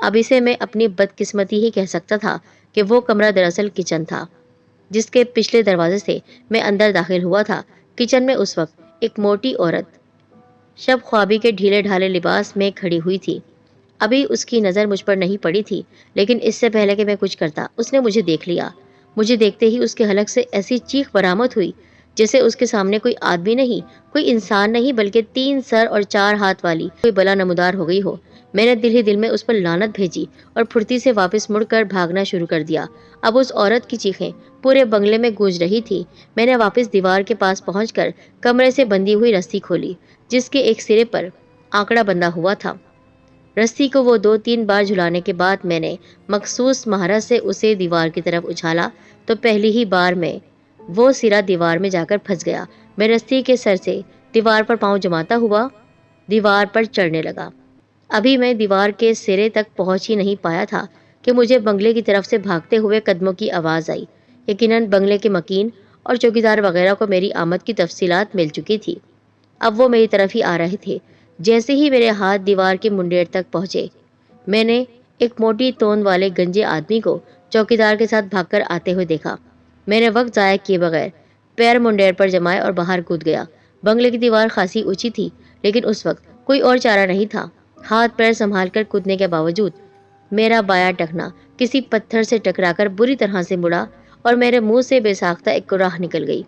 اب اسے میں اپنی بدقسمتی ہی کہہ سکتا تھا کہ وہ کمرہ دراصل کچن تھا، جس کے پچھلے دروازے سے میں اندر داخل ہوا تھا۔ کچن میں اس وقت ایک موٹی عورت شب خوابی کے ڈھیلے ڈھالے لباس میں کھڑی ہوئی تھی۔ ابھی اس کی نظر مجھ پر نہیں پڑی تھی، لیکن اس سے پہلے کہ میں کچھ کرتا اس نے مجھے دیکھ لیا۔ مجھے دیکھتے ہی اس کے حلق سے ایسی چیخ برآمد ہوئی جیسے اس کے سامنے کوئی آدمی نہیں، کوئی انسان نہیں، بلکہ 3 سر اور 4 ہاتھ والی کوئی بلا نمودار ہو گئی ہو۔ میں نے دل ہی دل میں اس پر لعنت بھیجی اور پھرتی سے واپس مڑ کر بھاگنا شروع کر دیا۔ اب اس عورت کی چیخیں پورے بنگلے میں گونج رہی تھی۔ میں نے واپس دیوار کے پاس پہنچ کر کمرے سے بندھی ہوئی رسی کھولی، جس کے ایک سرے پر آنکڑا بندھا ہوا تھا۔ رسی کو وہ 2-3 بار جھلانے کے بعد میں نے مخصوص مہارت سے اسے دیوار کی طرف اچھالا تو پہلی ہی بار میں وہ سرا دیوار میں جا کر پھنس گیا۔ میں رسی کے سر سے دیوار پر پاؤں جماتا ہوا دیوار پر چڑھنے لگا۔ ابھی میں دیوار کے سرے تک پہنچ ہی نہیں پایا تھا کہ مجھے بنگلے کی طرف سے بھاگتے ہوئے قدموں کی آواز آئی۔ یقیناً بنگلے کے مکین اور چوکیدار وغیرہ کو میری آمد کی تفصیلات مل چکی تھی۔ اب وہ میری طرف ہی آ رہے تھے۔ جیسے ہی میرے ہاتھ دیوار کے منڈیر تک پہنچے، میں نے ایک موٹی توند والے گنجے آدمی کو چوکیدار کے ساتھ بھاگ کر آتے ہوئے دیکھا۔ میں نے وقت ضائع کیے بغیر پیر منڈیر پر جمائے اور باہر کود گیا۔ بنگلے کی دیوار خاصی اونچی تھی، لیکن اس وقت کوئی اور چارہ نہیں تھا۔ ہاتھ پیر سنبھال کر کودنے کے باوجود میرا بایاں ٹخنا کسی پتھر سے ٹکرا کر بری طرح سے مڑا اور میرے منہ سے بے ساختہ ایک راہ نکل گئی۔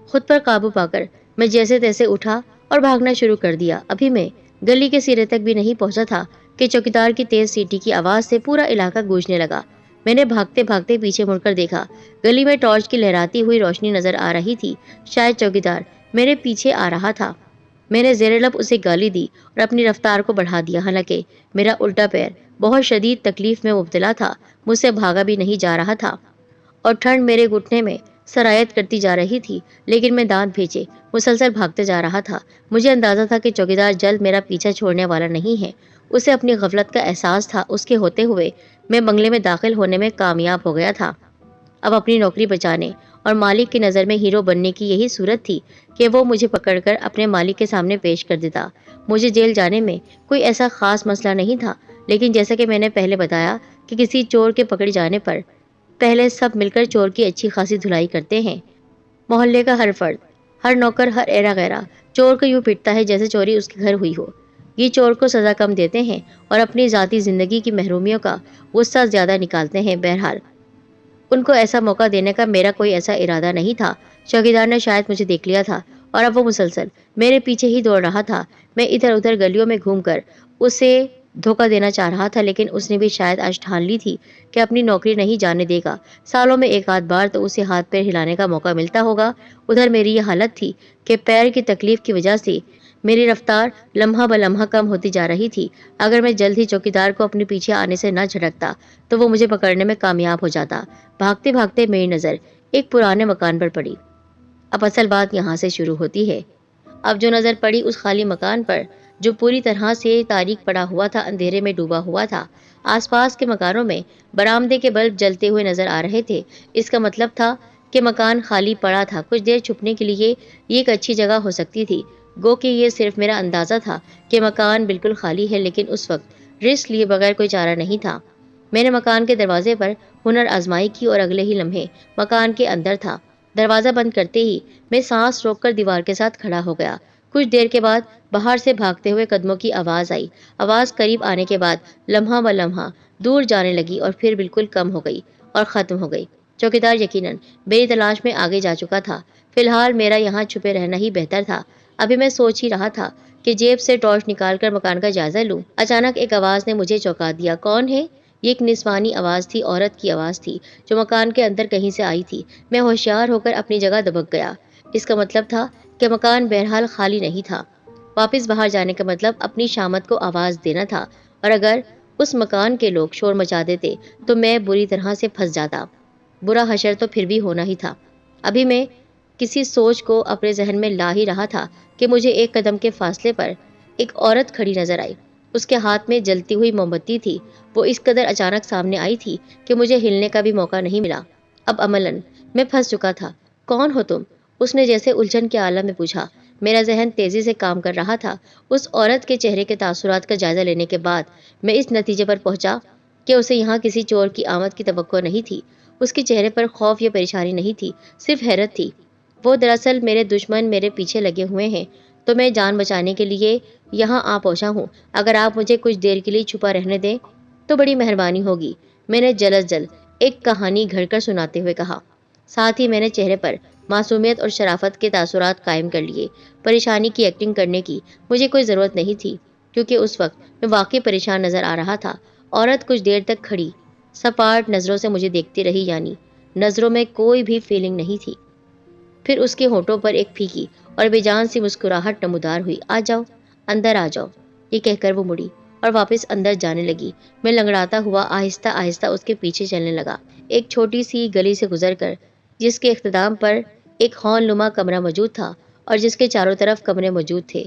خود پر قابو پا کر میں جیسے تیسے اٹھا اور بھاگنا شروع کر دیا۔ ابھی میں گلی کے سرے تک بھی نہیں پہنچا تھا کہ چوکیدار کی تیز سیٹی کی آواز سے پورا علاقہ گونجنے لگا۔ میں نے بھاگتے بھاگتے پیچھے مڑ کر دیکھا۔ گلی میں ٹارچ کی لہراتی ہوئی روشنی نظر آ رہی تھی۔ شاید چوکیدار میرے پیچھے آ رہا تھا۔ میں نے زیر لب اسے گالی دی اور اپنی رفتار کو بڑھا دیا، حالانکہ میرا الٹا پیر بہت شدید تکلیف میں مبتلا تھا۔ مجھ سے بھاگا بھی نہیں جا رہا تھا اور ٹھنڈ میرے گھٹنے میں سرایت کرتی جا رہی تھی، لیکن میں دانت بھینچے مسلسل بھاگتے جا رہا تھا۔ مجھے اندازہ تھا کہ چوکیدار جلد میرا پیچھا چھوڑنے والا نہیں ہے۔ اسے اپنی غفلت کا احساس تھا۔ اس کے ہوتے ہوئے میں بنگلے میں داخل ہونے میں کامیاب ہو گیا تھا۔ اب اپنی نوکری بچانے اور مالک کی نظر میں ہیرو بننے کی یہی صورت تھی کہ وہ مجھے پکڑ کر اپنے مالک کے سامنے پیش کر دیتا۔ مجھے جیل جانے میں کوئی ایسا خاص مسئلہ نہیں تھا، لیکن جیسا کہ میں نے پہلے بتایا کہ کسی چور کے پکڑ جانے پر پہلے سب مل کر چور کی اچھی خاصی دھلائی کرتے ہیں۔ محلے کا ہر فرد، ہر نوکر، ہر ایرا غیرہ چور کو یوں پیٹتا ہے جیسے چوری اس کے گھر ہوئی ہو۔ یہ چور کو سزا کم دیتے ہیں اور اپنی ذاتی زندگی کی محرومیوں کا غصہ زیادہ نکالتے ہیں۔ بہرحال ان کو ایسا موقع دینے کا میرا کوئی ایسا ارادہ نہیں تھا۔ چوکیدار نے شاید مجھے دیکھ لیا تھا اور اب وہ مسلسل میرے پیچھے ہی دوڑ رہا تھا۔ میں ادھر ادھر گلیوں میں گھوم کر اسے دھوکہ دینا چاہ رہا تھا، لیکن اس نے بھی شاید آج ٹھان لی تھی کہ اپنی نوکری نہیں جانے دے گا۔ سالوں میں ایک آدھ بار تو اسے ہاتھ پیر ہلانے کا موقع ملتا ہوگا۔ ادھر میری یہ حالت تھی کہ پیر کی تکلیف کی وجہ سے میری رفتار لمحہ بلمحہ کم ہوتی جا رہی تھی۔ اگر میں جلد ہی چوکیدار کو اپنے پیچھے آنے سے نہ جھٹکتا تو وہ مجھے پکڑنے میں کامیاب ہو جاتا۔ بھاگتے بھاگتے میری نظر ایک پرانے مکان پر پڑی۔ اب اصل بات یہاں سے شروع ہوتی ہے۔ اب جو نظر پڑی اس خالی مکان پر جو پوری طرح سے تاریک پڑا ہوا تھا، اندھیرے میں ڈوبا ہوا تھا۔ آس پاس کے مکانوں میں برآمدے کے بلب جلتے ہوئے نظر آ رہے تھے۔ اس کا مطلب تھا کہ مکان خالی پڑا تھا۔ کچھ دیر چھپنے کے لیے یہ ایک اچھی جگہ ہو سکتی تھی۔ گو کہ یہ صرف میرا اندازہ تھا کہ مکان بالکل خالی ہے، لیکن اس وقت رسک لیے بغیر کوئی چارہ نہیں تھا۔ میں نے مکان کے دروازے پر ہنر آزمائی کی اور اگلے ہی لمحے مکان کے اندر تھا۔ دروازہ بند کرتے ہی میں سانس روک کر دیوار کے ساتھ کھڑا ہو گیا۔ کچھ دیر کے بعد باہر سے بھاگتے ہوئے قدموں کی آواز آئی۔ آواز قریب آنے کے بعد لمحہ بلمحہ دور جانے لگی اور پھر بالکل کم ہو گئی اور ختم ہو گئی۔ چوکیدار یقیناً میری تلاش میں آگے جا چکا تھا۔ فی الحال میرا یہاں چھپے رہنا ہی بہتر تھا۔ ابھی میں سوچ ہی رہا تھا کہ جیب سے ٹارچ نکال کر مکان کا جائزہ لوں۔ اچانک ایک آواز نے مجھے چونکا دیا۔ کون ہے؟ یہ ایک نسوانی آواز تھی، عورت کی آواز تھی جو مکان کے اندر کہیں سے آئی تھی۔ میں ہوشیار ہو کر اپنی جگہ دبک گیا۔ اس کا مطلب تھا کہ مکان بہرحال خالی نہیں تھا۔ واپس باہر جانے کا مطلب اپنی شامت کو آواز دینا تھا، اور اگر اس مکان کے لوگ شور مچا دیتے تو میں بری طرح سے پھنس جاتا۔ برا حشر تو پھر بھی ہونا ہی تھا۔ ابھی میں کسی سوچ کو اپنے ذہن میں لا ہی رہا تھا کہ مجھے ایک قدم کے فاصلے پر ایک عورت کھڑی نظر آئی۔ اس کے ہاتھ میں جلتی ہوئی موم بتی تھی۔ وہ اس قدر اچانک سامنے آئی تھی کہ مجھے ہلنے کا بھی موقع نہیں ملا۔ اب عملاً میں پھنس چکا تھا۔ کون ہو تم؟ اس نے جیسے الجھن کے عالم میں پوچھا۔ میرا ذہن تیزی سے کام کر رہا تھا۔ اس عورت کے چہرے کے تاثرات کا جائزہ لینے کے بعد میں اس نتیجے پر پہنچا کہ اسے یہاں کسی چور کی آمد کی توقع نہیں تھی۔ اس کے چہرے پر خوف یا پریشانی نہیں تھی، صرف حیرت تھی۔ وہ دراصل میرے دشمن میرے پیچھے لگے ہوئے ہیں، تو میں جان بچانے کے لیے یہاں آ پہنچا ہوں۔ اگر آپ مجھے کچھ دیر کے لیے چھپا رہنے دیں تو بڑی مہربانی ہوگی، میں نے جلد ایک کہانی گھڑ کر سناتے ہوئے کہا۔ ساتھ ہی میں نے چہرے پر معصومیت اور شرافت کے تاثرات قائم کر لیے۔ پریشانی کی ایکٹنگ کرنے کی مجھے کوئی ضرورت نہیں تھی، کیونکہ اس وقت میں واقعی پریشان نظر آ رہا تھا۔ عورت کچھ دیر تک کھڑی سپاٹ نظروں سے مجھے دیکھتی رہی، یعنی نظروں میں کوئی بھی فیلنگ نہیں تھی۔ پھر اس کے ہونٹوں پر ایک پھیکی اور بے جان سی مسکراہٹ نمودار ہوئی۔ آ جاؤ، اندر آ جاؤ، یہ کہہ کر وہ مڑی اور واپس اندر جانے لگی۔ میں لنگڑاتا ہوا آہستہ آہستہ اس کے پیچھے چلنے لگا، ایک چھوٹی سی گلی سے گزر کر جس کے اختتام پر ایک ہال نما کمرہ موجود تھا اور جس کے چاروں طرف کمرے موجود تھے۔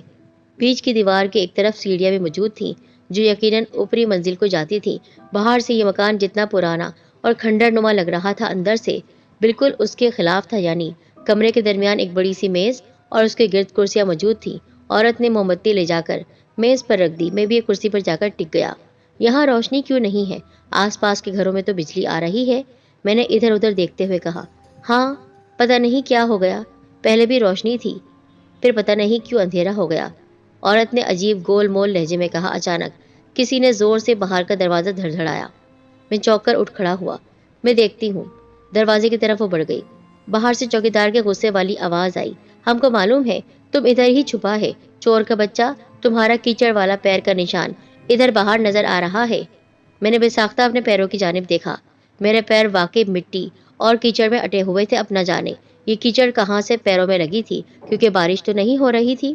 بیچ کی دیوار کے ایک طرف سیڑھیاں بھی موجود تھیں جو یقیناً اوپری منزل کو جاتی تھیں۔ باہر سے یہ مکان جتنا پرانا اور کھنڈر نما لگ رہا تھا، اندر سے بالکل اس کے خلاف تھا، یعنی کمرے کے درمیان ایک بڑی سی میز اور اس کے گرد کرسیاں موجود تھیں۔ عورت نے موم بتی لے جا کر میز پر رکھ دی۔ میں بھی ایک کرسی پر جا کر ٹک گیا۔ یہاں روشنی کیوں نہیں ہے؟ آس پاس کے گھروں میں تو بجلی آ رہی ہے، میں نے ادھر ادھر دیکھتے ہوئے کہا۔ ہاں، پتہ نہیں کیا ہو گیا، پہلے بھی روشنی تھی، پھر پتہ نہیں کیوں اندھیرا ہو گیا، عورت نے عجیب گول مول لہجے میں کہا۔ اچانک کسی نے زور سے باہر کا دروازہ دھڑدھڑایا۔ میں چونک کر اٹھ کھڑا ہوا۔ میں دیکھتی ہوں، دروازے کی طرف وہ بڑھ گئی۔ باہر سے چوکیدار کے غصے والی آواز آئی۔ ہم کو معلوم ہے تم ادھر ہی چھپا ہے، چور کا بچہ، تمہارا کیچڑ والا پیر کا نشان ادھر باہر نظر آ رہا ہے۔ میں نے بے ساختہ اپنے پیروں کی جانب دیکھا۔ میرے پیر واقعی مٹی اور کیچڑ میں اٹے ہوئے تھے۔ اپنا جانے یہ کیچڑ کہاں سے پیروں میں لگی تھی، کیونکہ بارش تو نہیں ہو رہی تھی۔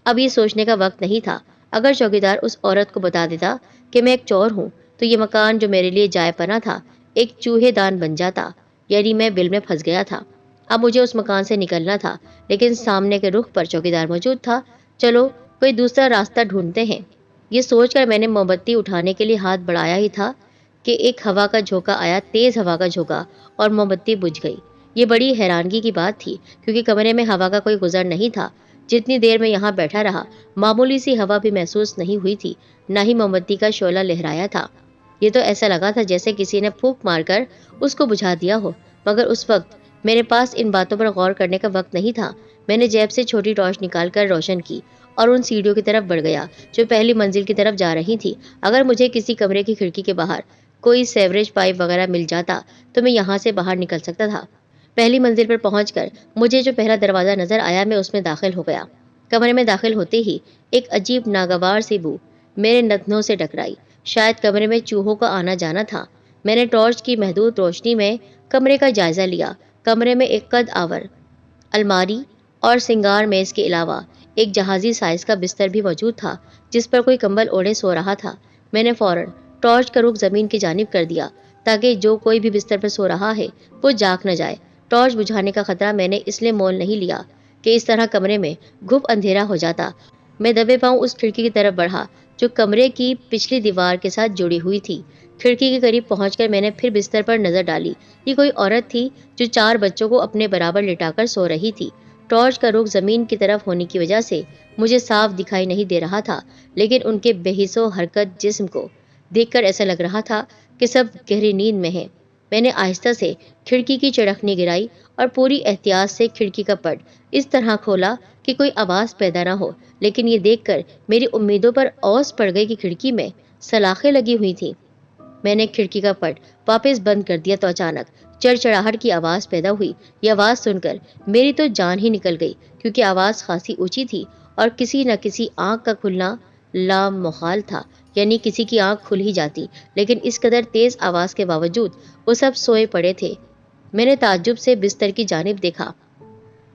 اب یہ سوچنے کا وقت نہیں تھا۔ اگر چوکیدار اس عورت کو بتا دیتا کہ میں ایک چور ہوں تو یہ مکان جو میرے لیے جائے پناہ تھا ایک چوہے دان بن جاتا، یعنی میں بل میں پھنس گیا تھا۔ اب مجھے اس مکان سے نکلنا تھا، لیکن سامنے کے رخ پر چوکیدار موجود تھا۔ چلو کوئی دوسرا راستہ ڈھونڈتے ہیں۔ یہ سوچ کر میں نے موم بتی اٹھانے کے لیے ہاتھ بڑھایا ہی تھا کہ ایک ہوا کا جھونکا آیا، تیز ہوا کا جھونکا، اور موم بتی بجھ گئی۔ یہ بڑی حیرانگی کی بات تھی، کیونکہ کمرے میں ہوا کا کوئی گزر نہیں تھا۔ جتنی دیر میں یہاں بیٹھا رہا معمولی سی ہوا بھی محسوس نہیں ہوئی تھی، نہ ہی موم بتی کا شعلہ لہرایا تھا۔ یہ تو ایسا لگا تھا جیسے کسی نے پھونک مار کر اس کو بجھا دیا ہو، مگر اس وقت میرے پاس ان باتوں پر غور کرنے کا وقت نہیں تھا۔ میں نے جیب سے چھوٹی ٹارچ نکال کر روشن کی اور ان سیڑھیوں کی طرف بڑھ گیا جو پہلی منزل کی طرف جا رہی تھی۔ اگر مجھے کسی کمرے کی کھڑکی کے باہر کوئی سیوریج پائپ وغیرہ مل جاتا تو میں یہاں سے باہر نکل سکتا تھا۔ پہلی منزل پر پہنچ کر مجھے جو پہلا دروازہ نظر آیا میں اس میں داخل ہو گیا۔ کمرے میں داخل ہوتے ہی ایک عجیب ناگوار سی بو میرے نتنوں سے ٹکرائی۔ شاید کمرے میں چوہوں کا آنا جانا تھا۔ میں نے ٹارچ کی محدود روشنی میں کمرے کا جائزہ لیا۔ کمرے میں ایک قد آور الماری اور سنگار میز کے علاوہ ایک جہازی سائز کا بستر بھی موجود تھا جس پر کوئی کمبل اوڑھے سو رہا تھا۔ میں نے فوراً ٹارچ کا رخ زمین کی جانب کر دیا تاکہ جو کوئی بھی بستر پر سو رہا ہے وہ جاگ نہ جائے۔ ٹارچ بجھانے کا خطرہ میں نے اس لیے مول نہیں لیا کہ اس طرح کمرے میں گھپ اندھیرا ہو جاتا۔ میں دبے پاؤں اس کھڑکی کی طرف بڑھا جو کمرے کی پچھلی دیوار کے ساتھ جڑی ہوئی تھی۔ کھڑکی کے قریب پہنچ کر میں نے پھر بستر پر نظر ڈالی۔ یہ کوئی عورت تھی جو 4 بچوں کو اپنے برابر لٹا کر سو رہی تھی۔ ٹارچ کا رخ زمین کی طرف ہونے کی وجہ سے مجھے صاف دکھائی نہیں دے رہا تھا، لیکن ان کے بے حس و حرکت جسم کو دیکھ کر ایسا لگ رہا تھا کہ سب گہری نیند میں ہیں۔ میں نے آہستہ سے کھڑکی کی چڑھکنی گرائی اور پوری احتیاط سے کھڑکی کا پٹ اس طرح کھولا کہ کوئی آواز پیدا نہ ہو، لیکن یہ دیکھ کر میری امیدوں پر اوس پڑ گئی کہ کھڑکی میں سلاخیں لگی ہوئی تھیں۔ میں نے کھڑکی کا پٹ واپس بند کر دیا تو اچانک چڑچڑاہٹ کی آواز پیدا ہوئی۔ یہ آواز سن کر میری تو جان ہی نکل گئی، کیونکہ آواز خاصی اونچی تھی اور کسی نہ کسی آنکھ کا کھلنا لامحال تھا، یعنی کسی کی آنکھ کھل ہی جاتی، لیکن اس قدر تیز آواز کے باوجود وہ سب سوئے پڑے تھے۔ میں نے تعجب سے بستر کی جانب دیکھا۔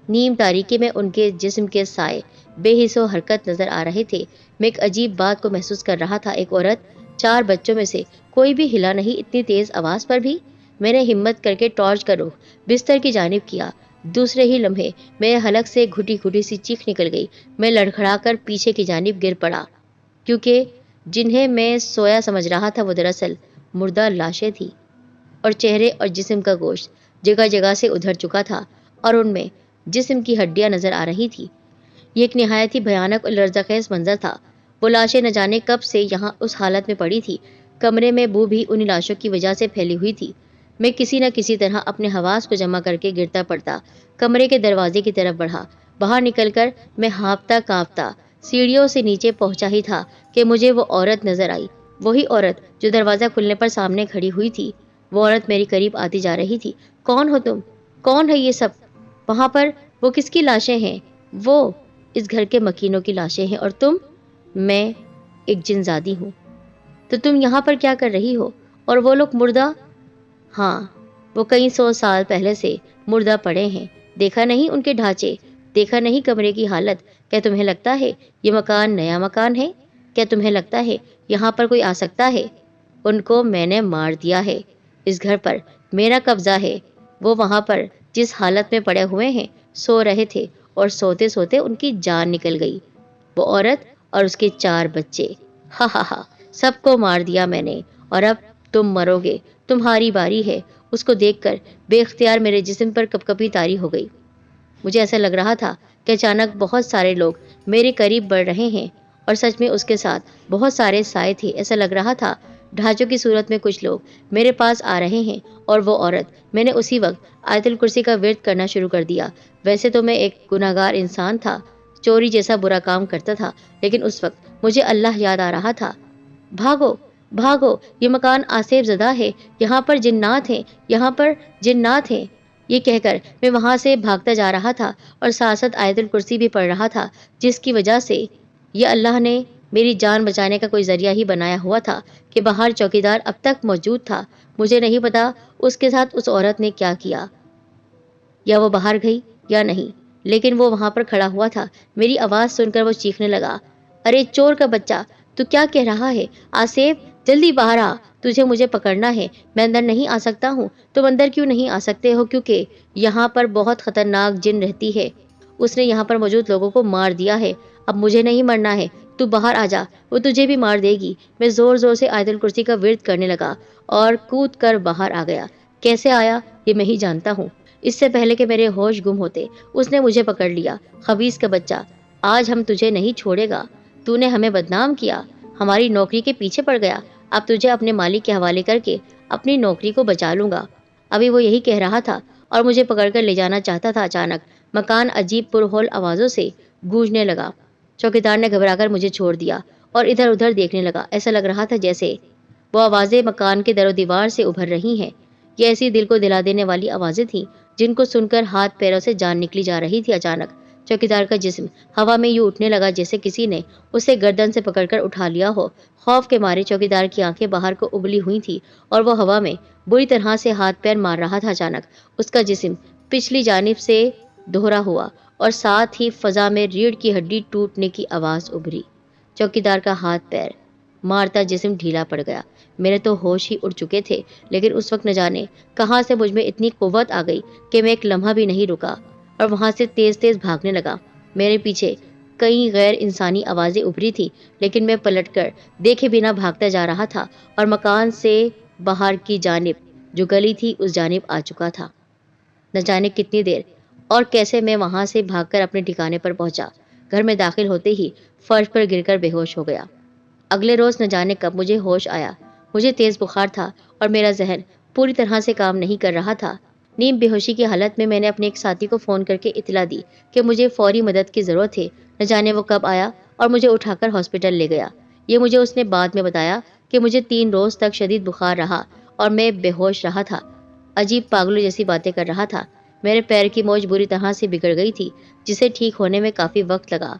نیم تاریکی میں ان کے جسم کے سائے بے حس و حرکت نظر آ رہے تھے۔ میں ایک عجیب بات کو محسوس کر رہا تھا، ایک عورت 4 بچوں میں سے کوئی بھی ہلا نہیں، اتنی تیز آواز پر بھی۔ میں نے ہمت کر کے ٹارچ کا رخ بستر کی جانب کیا۔ دوسرے ہی لمحے میرے حلق سے گھٹی گھٹی سی چیخ نکل گئی۔ میں لڑکھڑا کر پیچھے کی جانب گر پڑا، کیونکہ جنہیں میں سویا سمجھ رہا تھا وہ دراصل مردہ لاشیں تھیں، اور چہرے اور جسم کا گوشت جگہ جگہ سے ادھر چکا تھا اور ان میں جسم کی ہڈیاں نظر آ رہی تھی۔ یہ ایک نہایت ہی بھیانک اور لرزہ خیز منظر تھا۔ وہ لاشیں نہ جانے کب سے یہاں اس حالت میں پڑی تھی کمرے میں بو بھی انہی لاشوں کی وجہ سے پھیلی ہوئی تھی۔ میں کسی نہ کسی طرح اپنے حواس کو جمع کر کے گرتا پڑتا کمرے کے دروازے کی طرف بڑھا۔ باہر نکل کر میں ہانپتا کانپتا سیڑھیوں سے نیچے پہنچا ہی تھا کہ مجھے وہ عورت نظر آئی، وہی عورت جو دروازہ کھلنے پر سامنے کھڑی ہوئی تھی۔ وہ عورت میری قریب آتی جا رہی تھی۔ کون ہو تم؟ کون ہے یہ سب؟ وہاں پر وہ کس کی لاشیں ہیں؟ وہ اس گھر کے مکینوں کی لاشیں ہیں، اور تم؟ میں ایک جن زادی ہوں۔ تو تم یہاں پر کیا کر رہی ہو؟ اور وہ لوگ مردہ؟ ہاں، وہ کئی 100 سال پہلے سے مردہ پڑے ہیں۔ دیکھا نہیں ان کے ڈھانچے؟ دیکھا نہیں کمرے کی حالت؟ کیا تمہیں لگتا ہے یہ مکان نیا مکان ہے؟ کیا تمہیں لگتا ہے یہاں پر کوئی آ سکتا ہے؟ ان کو میں نے مار دیا ہے۔ اس گھر پر میرا قبضہ ہے۔ وہ وہاں پر جس حالت میں پڑے ہوئے ہیں سو رہے تھے، اور سوتے سوتے ان کی جان نکل گئی۔ وہ عورت اور اس کے 4 بچے، ہا ہا ہا، سب کو مار دیا میں نے، اور اب تم مرو گے، تمہاری باری ہے۔ اس کو دیکھ کر بے اختیار میرے جسم پر کپکپی طاری ہو گئی۔ مجھے ایسا لگ رہا تھا کہ اچانک بہت سارے لوگ میرے قریب بڑھ رہے ہیں، اور سچ میں اس کے ساتھ بہت سارے سائے تھے۔ ایسا لگ رہا تھا ڈھانچوں کی صورت میں کچھ لوگ میرے پاس آ رہے ہیں، اور وہ عورت۔ میں نے اسی وقت آیت الکرسی کا ورد کرنا شروع کر دیا۔ ویسے تو میں ایک گناہگار انسان تھا، چوری جیسا برا کام کرتا تھا، لیکن اس وقت مجھے اللہ یاد آ رہا تھا۔ بھاگو بھاگو، یہ مکان آصف زدہ ہے، یہاں پر جنات ہیں، یہاں پر جنات ہیں۔ یہ کہہ کر میں وہاں سے بھاگتا جا رہا تھا، اور ساتھ ساتھ آیت الکرسی بھی پڑھ رہا تھا، جس کی وجہ سے یہ اللہ نے میری جان بچانے کا کوئی ذریعہ ہی بنایا ہوا تھا کہ باہر چوکیدار اب تک موجود تھا۔ مجھے نہیں پتا اس کے ساتھ اس عورت نے کیا کیا، یا وہ باہر گئی یا نہیں، لیکن وہ وہاں پر کھڑا ہوا تھا۔ میری آواز سن کر وہ چیخنے لگا، ارے چور کا بچہ، تو کیا کہہ رہا ہے؟ آصف، جلدی باہر آ، تجھے مجھے پکڑنا ہے۔ میں اندر نہیں آ سکتا ہوں۔ تم اندر کیوں نہیں آ سکتے ہو؟ کیونکہ یہاں پر بہت خطرناک جن رہتی ہے، اس نے یہاں پر موجود لوگوں کو مار دیا ہے۔ اب مجھے نہیں مرنا ہے، تو باہر آ جا، وہ تجھے بھی مار دے گی۔ میں زور زور سے آیت الکرسی کا ورد کرنے لگا اور کود کر باہر آ گیا۔ کیسے آیا یہ میں ہی جانتا ہوں۔ اس سے پہلے کہ میرے ہوش گم ہوتے اس نے مجھے پکڑ لیا۔ خبیث کا بچہ، آج ہم تجھے نہیں چھوڑے گا۔ تو نے ہمیں بدنام کیا، ہماری نوکری کے پیچھے پڑ گیا۔ اب تجھے اپنے مالک کے حوالے کر کے اپنی نوکری کو بچا لوں گا۔ ابھی وہ یہی کہہ رہا تھا اور مجھے پکڑ کر لے جانا چاہتا تھا، اچانک مکان عجیب پرہول آوازوں سے گونجنے لگا۔ چوکیدار نے گھبرا کر مجھے چھوڑ دیا اور ادھر ادھر دیکھنے لگا۔ ایسا لگ رہا تھا جیسے وہ آوازیں مکان کے در و دیوار سے ابھر رہی ہیں۔ یہ ایسی دل کو دلا دینے والی آوازیں تھیں جن کو سن کر ہاتھ پیروں سے جان نکلی جا رہی تھی۔ اچانک چوکیدار کا جسم ہوا میں یوں اٹھنے لگا جیسے کسی نے اسے گردن سے پکڑ کر اٹھا لیا ہو۔ خوف کے مارے چوکیدار کی آنکھیں باہر کو ابلی ہوئی تھیں اور وہ ہوا میں بری طرح سے ہاتھ پیر مار رہا تھا۔ اچانک اس کا جسم پچھلی جانب سے دوہرا ہوا اور ساتھ ہی فضا میں ریڑھ کی ہڈی ٹوٹنے کی آواز ابھری۔ چوکیدار کا ہاتھ پیر مارتا جسم ڈھیلا پڑ گیا۔ میرے تو ہوش ہی اڑ چکے تھے، لیکن اس وقت نہ جانے کہاں سے مجھ میں اتنی قوت آ گئی کہ میں ایک لمحہ بھی نہیں رکا اور وہاں سے تیز تیز بھاگنے لگا۔ میرے پیچھے کئی غیر انسانی آوازیں ابھری تھی، لیکن میں پلٹ کر دیکھے بنا بھاگتا جا رہا تھا اور مکان سے باہر کی جانب جو گلی تھی اس جانب آ چکا تھا۔ نہ جانے کتنی دیر اور کیسے میں وہاں سے بھاگ کر اپنے ٹھکانے پر پہنچا۔ گھر میں داخل ہوتے ہی فرش پر گر کر بے ہوش ہو گیا۔ اگلے روز نہ جانے کب مجھے ہوش آیا۔ مجھے تیز بخار تھا اور میرا ذہن پوری طرح سے کام نہیں کر رہا تھا۔ نیم بے ہوشی کی حالت میں نے اپنے ایک ساتھی کو فون کر کے اطلاع دی کہ مجھے فوری مدد کی ضرورت ہے۔ نہ جانے وہ کب آیا اور مجھے اٹھا کر ہاسپٹل لے گیا۔ یہ مجھے اس نے بعد میں بتایا کہ مجھے 3 روز تک شدید بخار رہا اور میں بے ہوش رہا تھا، عجیب پاگلوں جیسی باتیں کر رہا تھا۔ میرے پیر کی موچ بری طرح سے بگڑ گئی تھی، جسے ٹھیک ہونے میں کافی وقت لگا۔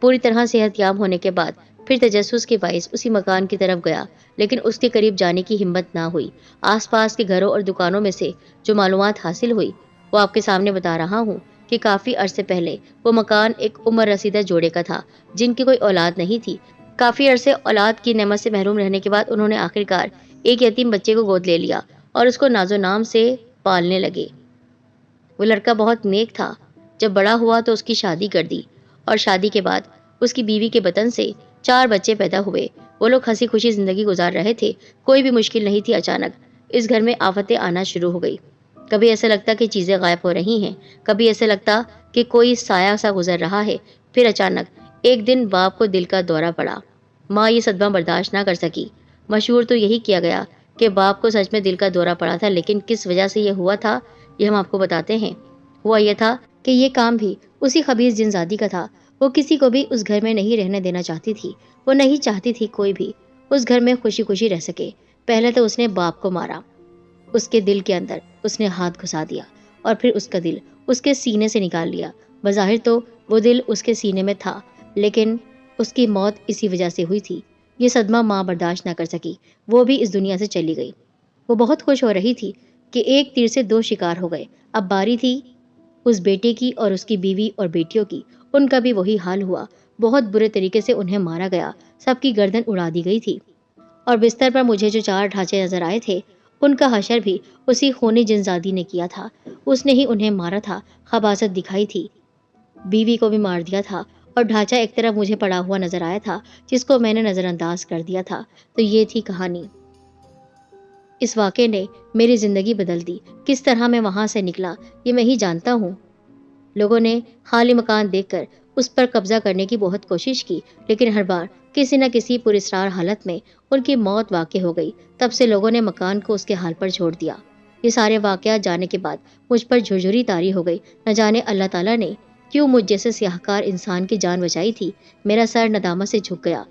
پوری طرح صحت یاب ہونے کے بعد پھر تجسس کے باعث اسی مکان کی طرف گیا، لیکن اس کے قریب جانے کی ہمت نہ ہوئی۔ آس پاس کے گھروں اور دکانوں میں سے جو معلومات حاصل ہوئی وہ آپ کے سامنے بتا رہا ہوں کہ کافی عرصے پہلے وہ مکان ایک عمر رسیدہ جوڑے کا تھا جن کی کوئی اولاد نہیں تھی۔ کافی عرصے اولاد کی نعمت سے محروم رہنے کے بعد انہوں نے آخرکار ایک یتیم بچے کو گود لے لیا اور اس کو ناز و نام سے پالنے لگے۔ وہ لڑکا بہت نیک تھا۔ جب بڑا ہوا تو اس کی شادی کر دی اور شادی کے بعد اس کی بیوی کے بطن سے 4 بچے پیدا ہوئے۔ وہ لوگ ہنسی خوشی زندگی گزار رہے تھے، کوئی بھی مشکل نہیں تھی۔ اچانک اس گھر میں آفتیں آنا شروع ہو گئی۔ کبھی ایسا لگتا کہ چیزیں غائب ہو رہی ہیں، کبھی ایسا لگتا کہ کوئی سایہ سا گزر رہا ہے۔ پھر اچانک ایک دن باپ کو دل کا دورہ پڑا۔ ماں یہ صدمہ برداشت نہ کر سکی۔ مشہور تو یہی کیا گیا کہ باپ کو سچ میں دل کا دورہ پڑا تھا، لیکن کس وجہ سے یہ ہوا تھا یہ ہم آپ کو بتاتے ہیں۔ ہوا یہ تھا کہ یہ کام بھی اسی خبیث جنزادی کا تھا۔ وہ کسی کو بھی اس گھر میں نہیں رہنے دینا چاہتی تھی۔ وہ نہیں چاہتی تھی کوئی بھی اس گھر میں خوشی خوشی رہ سکے۔ پہلے تو اس نے باپ کو مارا، اس کے دل کے اندر اس نے ہاتھ گھسا دیا اور پھر اس کا دل اس کے سینے سے نکال لیا۔ بظاہر تو وہ دل اس کے سینے میں تھا، لیکن اس کی موت اسی وجہ سے ہوئی تھی۔ یہ صدمہ ماں برداشت نہ کر سکی، وہ بھی اس دنیا سے چلی گئی۔ وہ بہت خوش ہو رہی تھی کہ ایک تیر سے دو شکار ہو گئے۔ اب باری تھی اس بیٹے کی اور اس کی بیوی اور بیٹیوں کی۔ ان کا بھی وہی حال ہوا، بہت برے طریقے سے انہیں مارا گیا، سب کی گردن اڑا دی گئی تھی۔ اور بستر پر مجھے جو 4 ڈھانچے نظر آئے تھے، ان کا حشر بھی اسی خونی جنزادی نے کیا تھا۔ اس نے ہی انہیں مارا تھا، خباثت دکھائی تھی، بیوی کو بھی مار دیا تھا، اور ڈھانچہ ایک طرف مجھے پڑا ہوا نظر آیا تھا جس کو میں نے نظر انداز کر دیا تھا۔ تو یہ تھی کہانی۔ اس واقعے نے میری زندگی بدل دی۔ کس طرح میں وہاں سے نکلا یہ میں ہی جانتا ہوں۔ لوگوں نے خالی مکان دیکھ کر اس پر قبضہ کرنے کی بہت کوشش کی، لیکن ہر بار کسی نہ کسی پراسرار حالت میں ان کی موت واقع ہو گئی۔ تب سے لوگوں نے مکان کو اس کے حال پر چھوڑ دیا۔ یہ سارے واقعات جانے کے بعد مجھ پر جھرجھری طاری ہو گئی۔ نہ جانے اللہ تعالیٰ نے کیوں مجھ جیسے سیاہکار انسان کی جان بچائی تھی۔ میرا سر ندامت سے جھک گیا۔